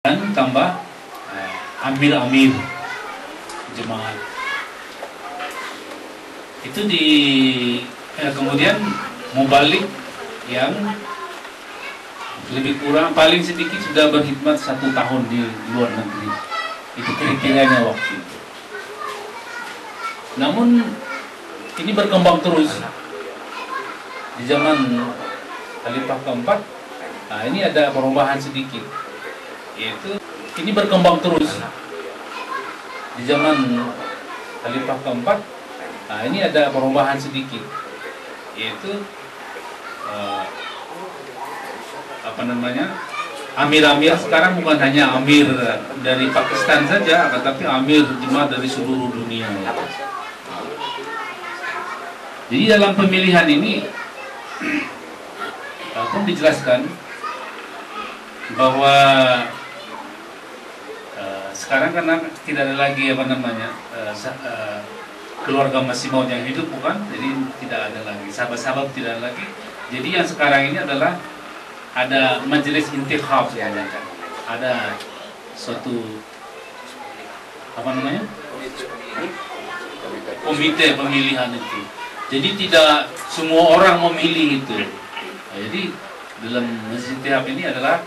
dan tambah amir-amir jemaat itu kemudian mubalik yang lebih kurang paling sedikit sudah berkhidmat 1 tahun di luar negeri, itu kriterianya waktu itu. Namun ini berkembang terus di zaman Khalifah keempat. Nah, ini ada perubahan sedikit, yaitu ini berkembang terus di zaman Khalifah keempat. Nah, ini ada perubahan sedikit, yaitu amir-amir sekarang bukan hanya amir dari Pakistan saja, tetapi amir jemaat dari seluruh dunia. Jadi dalam pemilihan ini pun dijelaskan bahwa sekarang karena tidak ada lagi keluarga Masih Maud yang hidup, bukan, jadi tidak ada lagi sahabat-sahabat, tidak ada lagi. Jadi yang sekarang ini adalah ada majelis intikhab, ada suatu komite pemilihan itu. Jadi tidak semua orang memilih itu. Nah, jadi dalam majelis intikhab ini adalah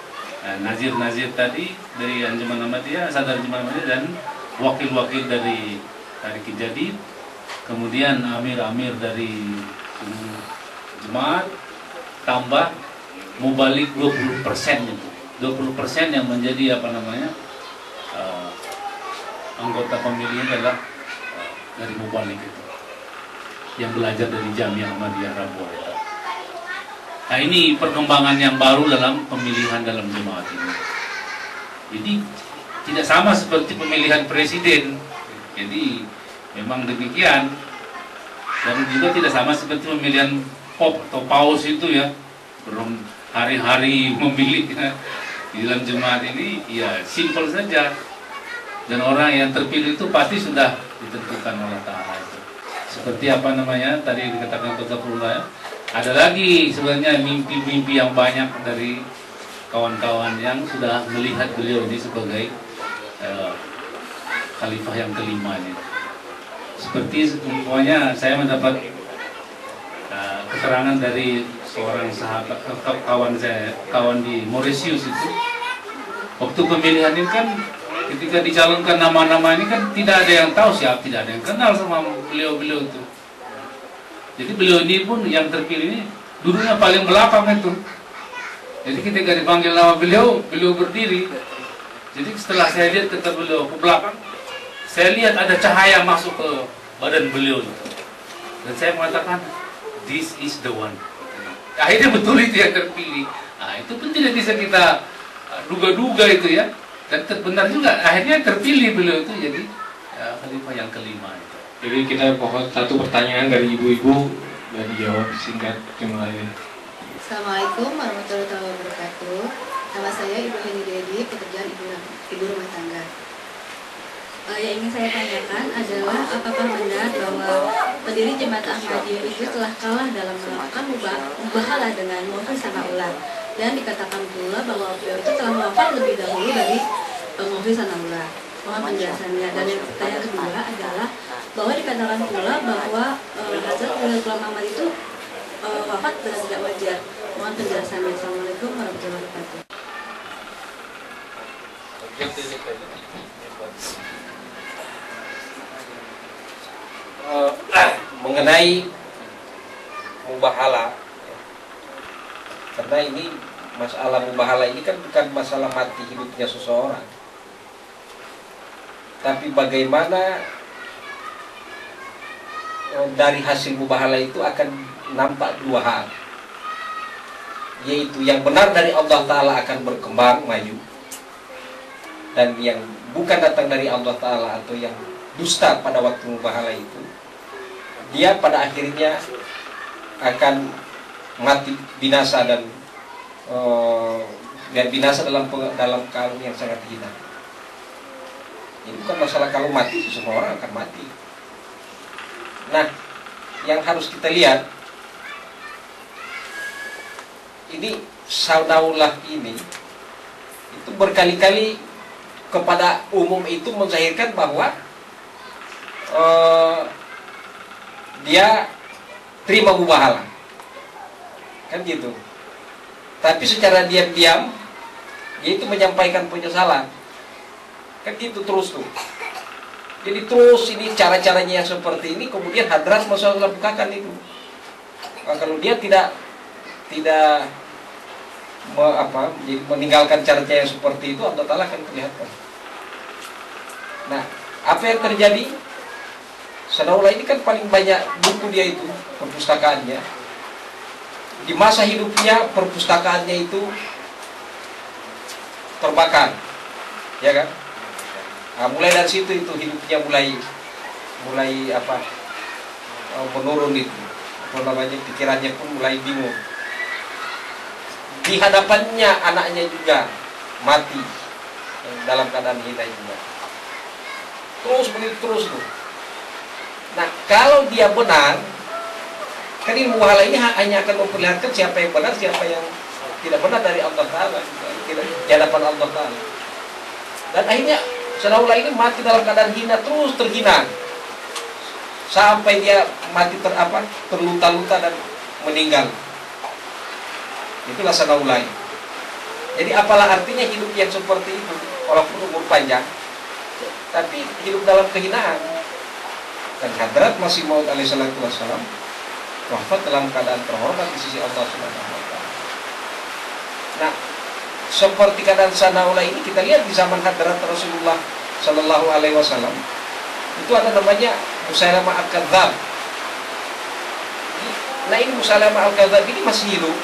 nazir-nazir tadi dari Anjuman Ahmadiyah, Sadar Anjuman Ahmadiyah, dan wakil-wakil dari Tarik Jadid, kemudian amir-amir dari jemaat, tambah mubalik 20% itu. 20% yang menjadi anggota pemilih adalah dari mubalik itu, yang belajar dari Jamiah Ahmadiyah Rabuah itu. Nah, ini perkembangan yang baru dalam pemilihan dalam jemaat ini. Jadi tidak sama seperti pemilihan presiden. Jadi memang demikian. Dan juga tidak sama seperti pemilihan pop atau paus itu ya. Belum hari-hari memilih di dalam jemaat ini, ya simpel saja. Dan orang yang terpilih itu pasti sudah ditentukan oleh Ta'ala itu. Seperti tadi dikatakan Qadzafullah ya. Ada lagi sebenarnya mimpi-mimpi yang banyak dari kawan-kawan yang sudah melihat beliau ini sebagai khalifah yang kelima ini. Seperti umpamanya saya mendapat keterangan dari seorang sahabat, kawan di Mauritius itu. Waktu pemilihan ini kan, ketika dicalonkan nama-nama ini kan tidak ada yang tahu siapa, tidak ada yang kenal sama beliau-beliau itu. Jadi beliau ini pun yang terpilih ini duduknya paling belakang itu. Jadi ketika dipanggil nama beliau berdiri. Jadi setelah saya lihat ketika beliau ke belakang, saya lihat ada cahaya masuk ke badan beliau itu. Dan saya mengatakan, this is the one. Akhirnya betul itu yang terpilih. Nah, itu pun tidak bisa kita duga-duga itu ya. Dan benar juga, akhirnya terpilih beliau itu jadi khalifah yang kelima itu. Jadi kita mohon satu pertanyaan dari ibu-ibu dan dijawab singkat. Terima kasih. Assalamualaikum warahmatullahi wabarakatuh. Nama saya Ibu Heni Dedi, pekerjaan ibu rumah tangga. Yang ingin saya tanyakan adalah apakah benar bahwa pendiri Jemaat Ahmadiyah itu telah kalah dalam melakukan mubahalah dengan Muhyiddin Sanaullah, dan dikatakan pula bahwa beliau itu telah wafat lebih dahulu dari Muhyiddin Sanaullah. Mohon penjelasannya. Dan yang pertanyaan kedua adalah bahwa dikatakan pula bahwa Hazrat Ulama Muhammad itu wafat dengan tidak wajar. Mohon penjelasannya. Assalamualaikum warahmatullahi wabarakatuh. Mengenai mubahala, karena ini masalah mubahala ini kan bukan masalah mati hidupnya seseorang, tapi bagaimana dari hasil mubahala itu akan nampak 2 hal, yaitu yang benar dari Allah Ta'ala akan berkembang maju, dan yang bukan datang dari Allah Ta'ala atau yang dusta pada waktu mubahala itu, dia pada akhirnya akan mati binasa dan binasa dalam keadaan yang sangat hina. Ini bukan masalah kalau mati, semua orang akan mati. Nah, yang harus kita lihat, ini Sanaullah ini itu berkali-kali kepada umum itu menzahirkan bahwa dia terima mubahalah, kan gitu. Tapi secara diam-diam dia itu menyampaikan penyesalan, kan gitu terus tuh. Jadi terus ini cara-caranya yang seperti ini, kemudian hadrat Rasulullah bukakan itu. Nah, kalau dia tidak meninggalkan caranya yang seperti itu, Allah Ta'ala akan kelihatan. Nah, apa yang terjadi? Sanaullah ini kan paling banyak buku dia itu, perpustakaannya. Di masa hidupnya perpustakaannya itu terbakar, ya kan? Nah, mulai dari situ itu hidupnya mulai menurun itu, pikirannya pun mulai bingung. Di hadapannya anaknya juga mati dalam keadaan hina juga. Terus begitu terus tuh. Nah, kalau dia benar, kan ilmu wahala ini hanya akan memperlihatkan siapa yang benar, siapa yang tidak benar dari Allah Ta'ala, di hadapan Allah Ta'ala. Dan akhirnya Sanaullah ini mati dalam keadaan hina, terus terhina, sampai dia mati terluka-luka dan meninggal. Itulah Sanaullah. Jadi apalah artinya hidup yang seperti itu, walaupun umur panjang, tapi hidup dalam kehinaan. Dan Hadrat Masih Maud alaihissalatu wassalam wafat dalam keadaan terhormat di sisi Allah Subhanahu wa Ta'ala. Nah, seperti keadaan Sanaullah ini kita lihat di zaman Hadrat Rasulullah Sallallahu Alaihi Wasallam, itu ada namanya Musailamah Al-Kadzdzab. Nah, ini Musailamah Al-Kadzdzab ini masih hidup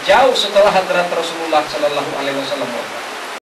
jauh setelah Hadrat Rasulullah Sallallahu Alaihi Wasallam wafat.